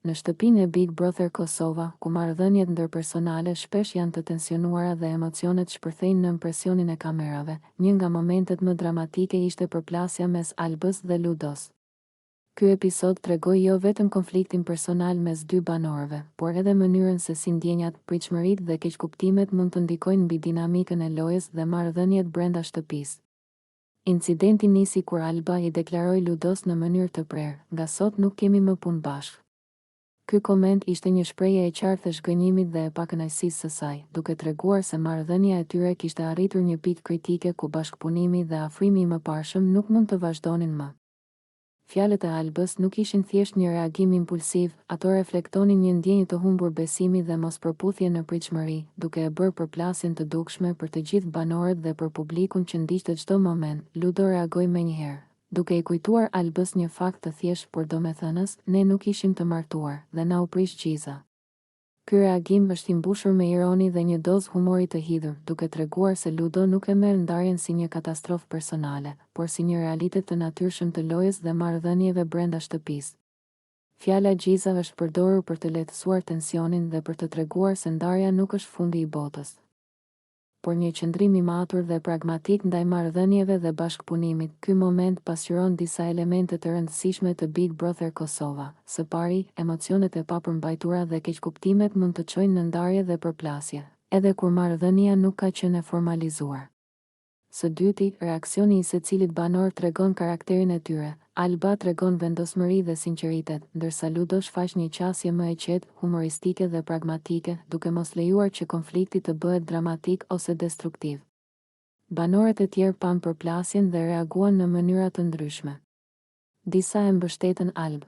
Në shtëpinë e Big Brother Kosova, ku marrëdhëniet ndërpersonale shpesh janë të tensionuara dhe emocionet shpërthejnë nën presionin e kamerave, një nga momentet më dramatike ishte përplasja mes Albës dhe Ludos. Ky episod tregoi jo vetëm konfliktin personal mes dy banorëve, por edhe mënyrën se si ndjenjat, pritshmëritë dhe keqkuptimet mund të ndikojnë mbi dinamikën e lojës dhe marrëdhëniet brenda shtëpisë. Incidenti nisi kur Alba i deklaroi Ludos në mënyrë të prerë, nga sot nuk kemi më punë bashkë. Ky koment ishte një shprehje e qartë e zhgënjimit dhe e pakënaqësisë së saj, duke treguar se marrëdhënia e tyre kishte arritur një pikë kritike ku bashkëpunimi dhe afrimi i mëparshëm nuk mund të vazhdonin më. Fjalët e Albës nuk ishin thjesht një reagim impulsiv, ato reflektonin një ndjenjë të humbur besimi dhe mospërputhje në pritshmëri, duke e bërë përplasjen të dukshme për të gjithë banorët dhe për publikun që ndiqte çdo moment. Ludo reagoi menjëherë, duke i kujtuar Albës një fakt të thjeshtë por domethënës, ne nuk ishim të martuar, dhe na u prish gjiza. Ky reagim është i mbushur me ironi dhe një dozë humori të hidhur, duke treguar se Ludo nuk e merr ndarjen si një katastrofë personale, por si një realitet të natyrshëm të lojës dhe marrëdhënieve brenda shtëpisë. Fjala gjiza është përdorur për të lehtësuar tensionin dhe për të treguar se ndarja nuk është fundi i botës, por një qëndrim i matur dhe pragmatik ndaj marrëdhënieve dhe bashkëpunimit. Ky moment pasqyron disa elemente të rëndësishme të Big Brother Kosova. Së pari, emocionet e papërmbajtura dhe keqkuptimet mund të çojnë në ndarje dhe përplasje, edhe kur marrëdhënia nuk ka qenë e formalizuar. Së dyti, reaksioni i secilit banor tregon karakterin e tyre. Alba tregon vendosmëri dhe sinqeritet, ndërsa Ludo shfaq një qasje më e qetë, humoristike dhe pragmatike, duke mos lejuar që konflikti të bëhet dramatik ose destruktiv. Banorët e tjerë panë përplasjen dhe reaguan në mënyra të ndryshme. Disa e mbështetën Albë,